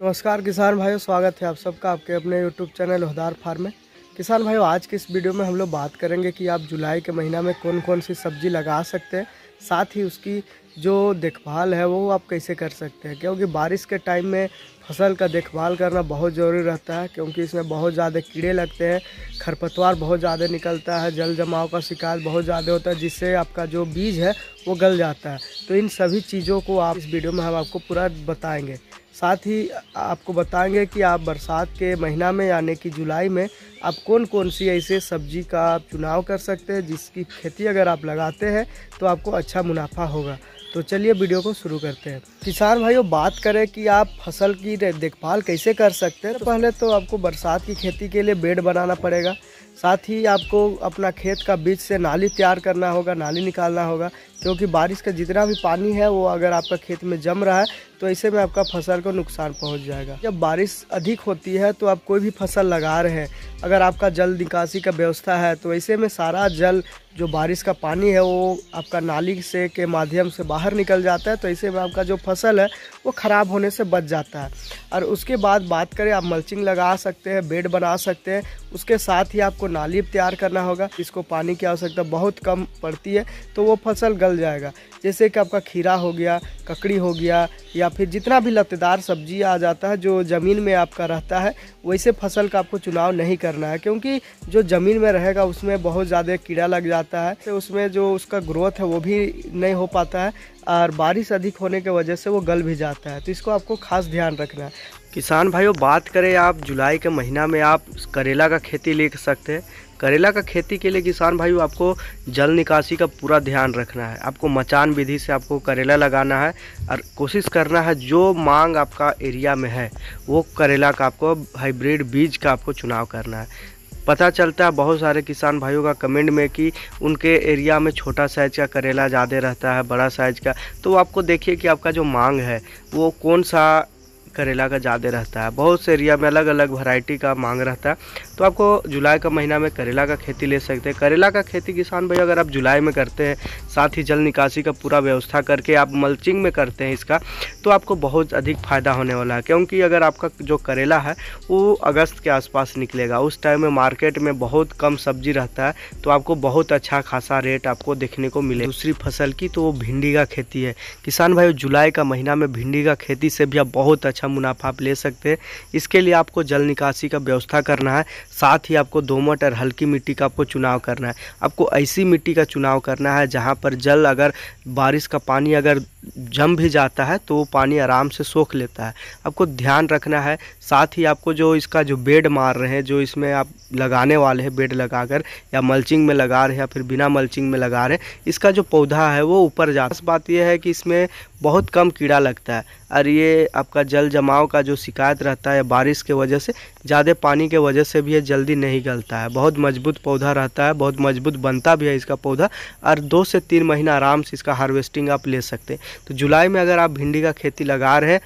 नमस्कार किसान भाइयों, स्वागत है आप सबका आपके अपने यूट्यूब चैनल होदार फार्म में। किसान भाइयों, आज की इस वीडियो में हम लोग बात करेंगे कि आप जुलाई के महीना में कौन कौन सी सब्जी लगा सकते हैं, साथ ही उसकी जो देखभाल है वो आप कैसे कर सकते हैं। क्योंकि बारिश के टाइम में फसल का देखभाल करना बहुत ज़रूरी रहता है, क्योंकि इसमें बहुत ज़्यादा कीड़े लगते हैं, खरपतवार बहुत ज़्यादा निकलता है, जल जमाव का शिकायत बहुत ज़्यादा होता है, जिससे आपका जो बीज है वो गल जाता है। तो इन सभी चीज़ों को आप इस वीडियो में हम आपको पूरा बताएँगे। साथ ही आपको बताएंगे कि आप बरसात के महीना में यानी कि जुलाई में आप कौन कौन सी ऐसे सब्जी का आप चुनाव कर सकते हैं, जिसकी खेती अगर आप लगाते हैं तो आपको अच्छा मुनाफा होगा। तो चलिए वीडियो को शुरू करते हैं। किसान भाइयों, बात करें कि आप फसल की देखभाल कैसे कर सकते हैं, तो पहले तो आपको बरसात की खेती के लिए बेड बनाना पड़ेगा। साथ ही आपको अपना खेत का बीच से नाली तैयार करना होगा, नाली निकालना होगा, क्योंकि बारिश का जितना भी पानी है वो अगर आपका खेत में जम रहा है तो ऐसे में आपका फसल को नुकसान पहुंच जाएगा। जब बारिश अधिक होती है तो आप कोई भी फसल लगा रहे हैं, अगर आपका जल निकासी का व्यवस्था है तो ऐसे में सारा जल जो बारिश का पानी है वो आपका नाली से के माध्यम से बाहर निकल जाता है। तो ऐसे में आपका जो फसल है वो ख़राब होने से बच जाता है। और उसके बाद बात करें, आप मल्चिंग लगा सकते हैं, बेड बना सकते हैं। उसके साथ ही आपको नाली तैयार करना होगा। इसको पानी की आवश्यकता बहुत कम पड़ती है तो वो फसल गल जाएगा। जैसे कि आपका खीरा हो गया, ककड़ी हो गया, या फिर जितना भी लतेदार सब्जी आ जाता है जो ज़मीन में आपका रहता है, वैसे फसल का आपको चुनाव नहीं करना है, क्योंकि जो ज़मीन में रहेगा उसमें बहुत ज़्यादा कीड़ा लग जाता है, तो उसमें जो उसका ग्रोथ है वो भी नहीं हो पाता है, और बारिश अधिक होने की वजह से वो गल भी जाता है। तो इसको आपको खास ध्यान रखना है। किसान भाइयों, बात करें आप जुलाई के महीना में आप करेला का खेती ले सकते हैं। करेला का खेती के लिए किसान भाइयों आपको जल निकासी का पूरा ध्यान रखना है। आपको मचान विधि से आपको करेला लगाना है और कोशिश करना है जो मांग आपका एरिया में है वो करेला का आपको हाइब्रिड बीज का आपको चुनाव करना है। पता चलता है बहुत सारे किसान भाइयों का कमेंट में कि उनके एरिया में छोटा साइज़ का करेला ज़्यादा रहता है, बड़ा साइज़ का। तो आपको देखिए कि आपका जो मांग है वो कौन सा करेला का ज़्यादा रहता है। बहुत से एरिया में अलग अलग वैरायटी का मांग रहता है। तो आपको जुलाई का महीना में करेला का खेती ले सकते हैं। करेला का खेती किसान भाई अगर आप जुलाई में करते हैं, साथ ही जल निकासी का पूरा व्यवस्था करके आप मल्चिंग में करते हैं इसका, तो आपको बहुत अधिक फ़ायदा होने वाला है। क्योंकि अगर आपका जो करेला है वो अगस्त के आसपास निकलेगा, उस टाइम में मार्केट में बहुत कम सब्जी रहता है, तो आपको बहुत अच्छा खासा रेट आपको देखने को मिले। दूसरी फसल की तो वो भिंडी का खेती है। किसान भाई, जुलाई का महीना में भिंडी का खेती से भी आप बहुत अच्छा मुनाफा आप ले सकते हैं। इसके लिए आपको जल निकासी का व्यवस्था करना है, साथ ही आपको दोमट और हल्की मिट्टी का आपको चुनाव करना है। आपको ऐसी मिट्टी का चुनाव करना है जहां पर जल, अगर बारिश का पानी अगर जम भी जाता है तो वो पानी आराम से सोख लेता है। आपको ध्यान रखना है। साथ ही आपको जो इसका जो बेड मार रहे हैं, जो इसमें आप लगाने वाले हैं बेड लगाकर, या मल्चिंग में लगा रहे हैं या फिर बिना मल्चिंग में लगा रहे हैं, इसका जो पौधा है वो ऊपर जाता है। बात यह है कि इसमें बहुत कम कीड़ा लगता है, और ये आपका जल जमाव का जो शिकायत रहता है बारिश के वजह से, ज़्यादा पानी के वजह से भी ये जल्दी नहीं गलता है। बहुत मजबूत पौधा रहता है, बहुत मजबूत बनता भी है इसका पौधा, और 2 से 3 महीना आराम से इसका हार्वेस्टिंग आप ले सकते हैं। तो जुलाई में अगर आप भिंडी का खेती लगा रहे हैं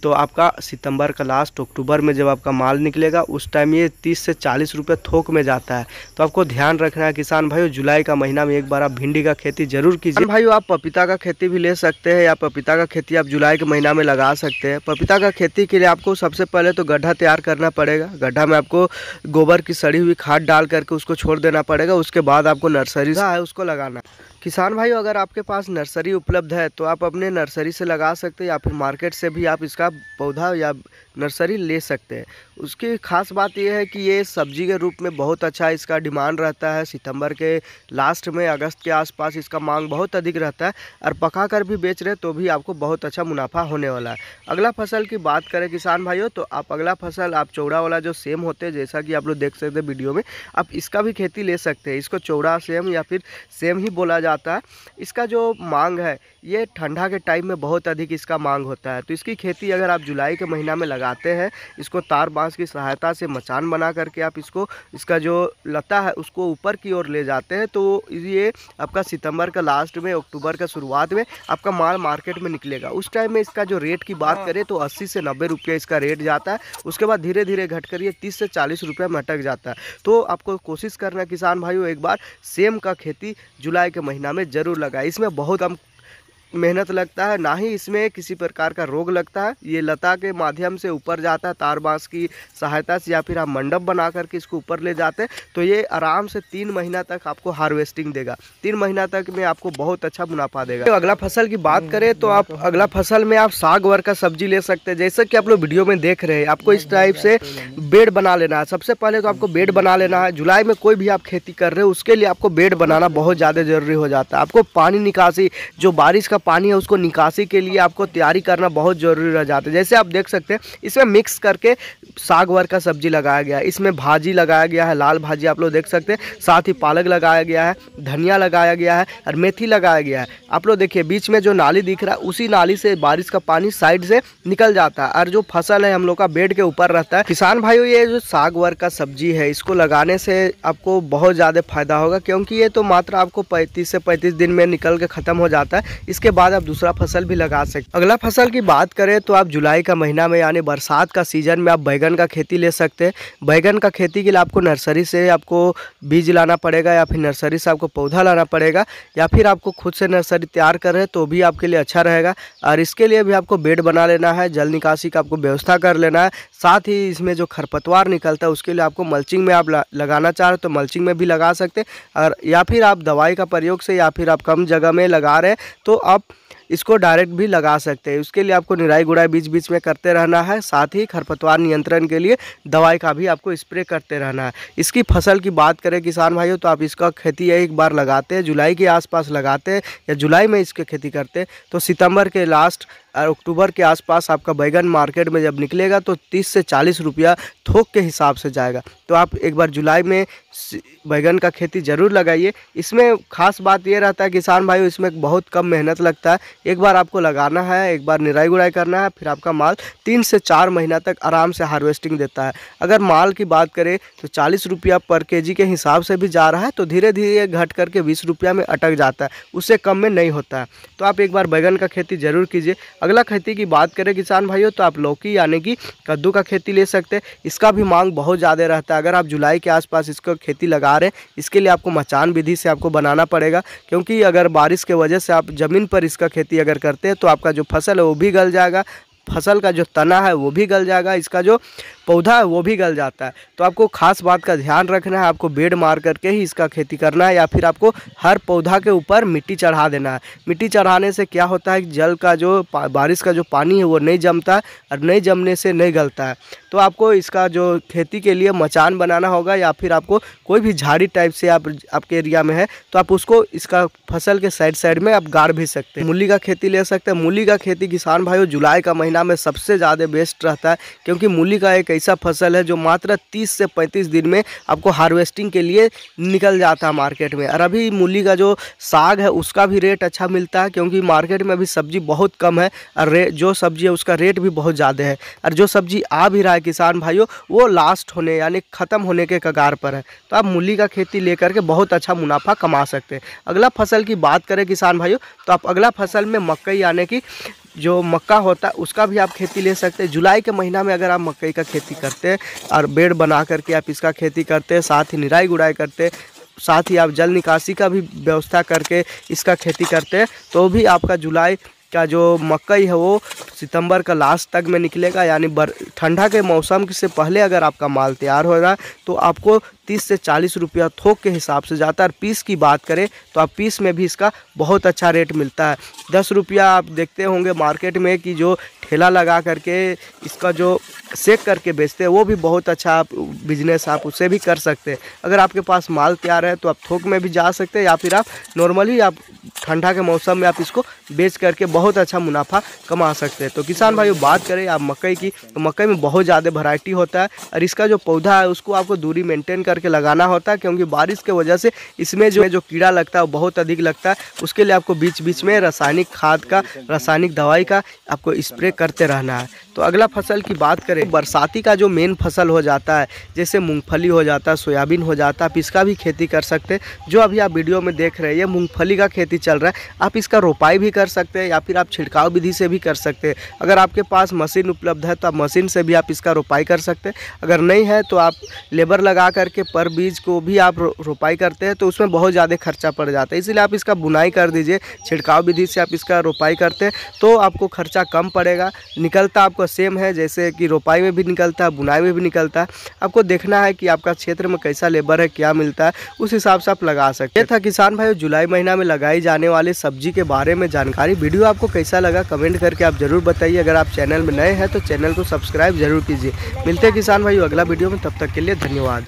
तो आपका सितंबर का लास्ट, अक्टूबर में जब आपका माल निकलेगा उस टाइम ये 30 से 40 रुपये थोक में जाता है। तो आपको ध्यान रखना है किसान भाइयों, जुलाई का महीना में एक बार आप भिंडी का खेती जरूर कीजिए। भाइयों, आप पपीता का खेती भी ले सकते हैं, या पपीता का खेती आप जुलाई के महीना में लगा सकते हैं। पपीता का खेती के लिए आपको सबसे पहले तो गड्ढा तैयार करना पड़ेगा। गड्ढा में आपको गोबर की सड़ी हुई खाद डाल करके उसको छोड़ देना पड़ेगा। उसके बाद आपको नर्सरी है उसको लगाना। किसान भाइयों, अगर आपके पास नर्सरी उपलब्ध है तो आप अपने नर्सरी से लगा सकते हैं, या फिर मार्केट से भी आप इसका पौधा या नर्सरी ले सकते हैं। उसकी खास बात यह है कि ये सब्जी के रूप में बहुत अच्छा इसका डिमांड रहता है। सितंबर के लास्ट में अगस्त के आसपास इसका मांग बहुत अधिक रहता है, और पका कर भी बेच रहे तो भी आपको बहुत अच्छा मुनाफा होने वाला है। अगला फसल की बात करें किसान भाइयों, तो आप अगला फसल आप चौड़ा वाला जो सेम होते हैं, जैसा कि आप लोग देख सकते हैं वीडियो में, आप इसका भी खेती ले सकते हैं। इसको चौड़ा सेम या फिर सेम ही बोला जाता है। इसका जो मांग है ये ठंडा के टाइम में बहुत अधिक इसका मांग होता है। तो इसकी खेती अगर आप जुलाई के महीना में लगाते हैं, इसको तार बांस की सहायता से मचान बना करके आप इसका जो लता है उसको ऊपर की ओर ले जाते हैं, तो ये आपका सितंबर का लास्ट में, अक्टूबर का शुरुआत में आपका माल मार्केट में निकलेगा। उस टाइम में इसका जो रेट की बात करें तो 80 से 90 रुपये इसका रेट जाता है। उसके बाद धीरे धीरे घट कर ये 30 से 40 रुपये में अटक जाता है। तो आपको कोशिश करना किसान भाइयों, एक बार सेम का खेती जुलाई के महीना में ज़रूर लगाए। इसमें बहुत कम मेहनत लगता है, ना ही इसमें किसी प्रकार का रोग लगता है। ये लता के माध्यम से ऊपर जाता है, तार बांस की सहायता से, या फिर आप मंडप बना करके इसको ऊपर ले जाते हैं तो ये आराम से 3 महीना तक आपको हार्वेस्टिंग देगा। 3 महीना तक में आपको बहुत अच्छा मुनाफा देगा। तो अगला फसल की बात करें तो आप अगला फसल में आप साग वर का सब्जी ले सकते हैं। जैसे कि आप लोग वीडियो में देख रहे हैं, आपको इस टाइप से बेड बना लेना है। सबसे पहले तो आपको बेड बना लेना है। जुलाई में कोई भी आप खेती कर रहे हो उसके लिए आपको बेड बनाना बहुत ज़्यादा ज़रूरी हो जाता है। आपको पानी निकासी, जो बारिश का पानी है उसको निकासी के लिए आपको तैयारी करना बहुत ज़रूरी रह जाता है। जैसे आप देख सकते हैं इसमें मिक्स करके साग वर का सब्जी लगाया गया है। इसमें भाजी लगाया गया है, लाल भाजी आप लोग देख सकते हैं, साथ ही पालक लगाया गया है, धनिया लगाया गया है और मेथी लगाया गया है। आप लोग देखिए बीच में जो नाली दिख रहा है उसी नाली से बारिश का पानी साइड से निकल जाता है और जो फसल है हम लोग का बेड के ऊपर रहता है। किसान भाइयों, ये जो साग वर का सब्जी है इसको लगाने से आपको बहुत ज़्यादा फायदा होगा, क्योंकि ये तो मात्र आपको 35 से 35 दिन में निकल के ख़त्म हो जाता है। इसके बाद आप दूसरा फसल भी लगा सकते। अगला फसल की बात करें तो आप जुलाई का महीना में यानी बरसात का सीजन में आप बैगन का खेती ले सकते हैं। बैगन का खेती के लिए आपको नर्सरी से आपको बीज लाना पड़ेगा, या फिर नर्सरी से आपको पौधा लाना पड़ेगा, या फिर आपको खुद से नर्सरी तैयार कर रहे हैं तो भी आपके लिए अच्छा रहेगा। और इसके लिए भी आपको बेड बना लेना है, जल निकासी का आपको व्यवस्था कर लेना है। साथ ही इसमें जो खरपतवार निकलता है उसके लिए आपको मल्चिंग में आप लगाना चाह रहे हो तो मल्चिंग में भी लगा सकते हैं, और या फिर आप दवाई का प्रयोग से, या फिर आप कम जगह में लगा रहे हैं तो आप इसको डायरेक्ट भी लगा सकते हैं। उसके लिए आपको निराई गुड़ाई बीच बीच में करते रहना है। साथ ही खरपतवार नियंत्रण के लिए दवाई का भी आपको स्प्रे करते रहना है। इसकी फसल की बात करें किसान भाइयों तो आप इसका खेती एक बार लगाते हैं, जुलाई के आसपास लगाते हैं या जुलाई में इसकी खेती करते हैं तो सितंबर के लास्ट और अक्टूबर के आसपास आपका बैगन मार्केट में जब निकलेगा तो 30 से 40 रुपया थोक के हिसाब से जाएगा। तो आप एक बार जुलाई में बैगन का खेती ज़रूर लगाइए। इसमें खास बात ये रहता है किसान भाइयों, इसमें बहुत कम मेहनत लगता है। एक बार आपको लगाना है, एक बार निराई गुड़ाई करना है, फिर आपका माल 3 से 4 महीना तक आराम से हार्वेस्टिंग देता है। अगर माल की बात करें तो 40 रुपया पर केजी के हिसाब से भी जा रहा है तो धीरे धीरे घट करके 20 रुपया में अटक जाता है, उससे कम में नहीं होता है। तो आप एक बार बैगन का खेती ज़रूर कीजिए। अगला खेती की बात करें किसान भाइयों तो आप लौकी यानी कि कद्दू का खेती ले सकते हैं। इसका भी मांग बहुत ज़्यादा रहता है। अगर आप जुलाई के आसपास इसको खेती लगा रहे हैं, इसके लिए आपको मचान विधि से आपको बनाना पड़ेगा, क्योंकि अगर बारिश के वजह से आप ज़मीन पर इसका खेती अगर करते हैं तो आपका जो फसल है वो भी गल जाएगा, फसल का जो तना है वो भी गल जाएगा, इसका जो पौधा है वो भी गल जाता है। तो आपको खास बात का ध्यान रखना है, आपको बेड मार करके ही इसका खेती करना है, या फिर आपको हर पौधा के ऊपर मिट्टी चढ़ा देना है। मिट्टी चढ़ाने से क्या होता है कि जल का जो बारिश का जो पानी है वो नहीं जमता है, और नहीं जमने से नहीं गलता है। तो आपको इसका जो खेती के लिए मचान बनाना होगा, या फिर आपको कोई भी झाड़ी टाइप से आपके एरिया में है तो आप उसको इसका फसल के साइड साइड में आप गाड़ भी सकते हैं। मूली का खेती ले सकते हैं। मूली का खेती किसान भाइयों जुलाई का महीना में सबसे ज़्यादा बेस्ट रहता है, क्योंकि मूली का एक ऐसा फसल है जो मात्र 30 से 35 दिन में आपको हार्वेस्टिंग के लिए निकल जाता है मार्केट में। और अभी मूली का जो साग है उसका भी रेट अच्छा मिलता है, क्योंकि मार्केट में अभी सब्जी बहुत कम है और जो सब्जी है उसका रेट भी बहुत ज़्यादा है। और जो सब्जी आ भी रहा है किसान भाइयों वो लास्ट होने यानी ख़त्म होने के कगार पर है। तो आप मूली का खेती लेकर के बहुत अच्छा मुनाफा कमा सकते हैं। अगला फसल की बात करें किसान भाइयों तो आप अगला फसल में मकई यानी कि जो मक्का होता है उसका भी आप खेती ले सकते हैं। जुलाई के महीना में अगर आप मकई का खेती करते हैं और बेड बना करके आप इसका खेती करते हैं, साथ ही निराई गुड़ाई करते हैं, साथ ही आप जल निकासी का भी व्यवस्था करके इसका खेती करते हैं, तो भी आपका जुलाई का जो मकई है वो सितंबर का लास्ट तक में निकलेगा। यानी ठंडा के मौसम से पहले अगर आपका माल तैयार हो रहा है तो आपको 30 से 40 रुपया थोक के हिसाब से जाता है। और पीस की बात करें तो आप पीस में भी इसका बहुत अच्छा रेट मिलता है। 10 रुपया आप देखते होंगे मार्केट में कि जो ठेला लगा करके इसका जो सेक करके बेचते हैं वो भी बहुत अच्छा आप बिजनेस आप उसे भी कर सकते हैं। अगर आपके पास माल तैयार है तो आप थोक में भी जा सकते हैं, या फिर आप नॉर्मली आप ठंडा के मौसम में आप इसको बेच करके बहुत अच्छा मुनाफा कमा सकते हैं। तो किसान भाइयों बात करें आप मकई की तो मकई में बहुत ज़्यादा वैरायटी होता है, और इसका जो पौधा है उसको आपको दूरी मेंटेन करके लगाना होता है, क्योंकि बारिश के वजह से इसमें जो कीड़ा लगता है वो बहुत अधिक लगता है। उसके लिए आपको बीच बीच में रासायनिक खाद का, रासायनिक दवाई का आपको स्प्रे करते रहना है। तो अगला फसल की बात करें बरसाती का जो मेन फसल हो जाता है, जैसे मूंगफली हो जाता है, सोयाबीन हो जाता है, आप इसका भी खेती कर सकते हैं। जो अभी आप वीडियो में देख रहे हैं ये मूंगफली का खेती चल रहा है, आप इसका रोपाई भी कर सकते हैं या फिर आप छिड़काव विधि से भी कर सकते हैं। अगर आपके पास मशीन उपलब्ध है तो आप मशीन से भी आप इसका रोपाई कर सकते हैं। अगर नहीं है तो आप लेबर लगा करके पर बीज को भी आप रोपाई करते हैं, तो उसमें बहुत ज़्यादा खर्चा पड़ जाता है। इसलिए आप इसका बुनाई कर दीजिए, छिड़काव विधि से आप इसका रोपाई करते हैं तो आपको खर्चा कम पड़ेगा। निकलता आपका सेम है, जैसे कि रोपाई में भी निकलता है, बुनाई में भी निकलता है। आपको देखना है कि आपका क्षेत्र में कैसा लेबर है, क्या मिलता है, उस हिसाब से आप लगा सकते हैं। ये था किसान भाई जुलाई महीना में लगाई जाने वाली सब्जी के बारे में जानकारी। वीडियो आपको कैसा लगा कमेंट करके आप जरूर बताइए। अगर आप चैनल में नए हैं तो चैनल को सब्सक्राइब जरूर कीजिए। मिलते हैं किसान भाई अगला वीडियो में, तब तक के लिए धन्यवाद।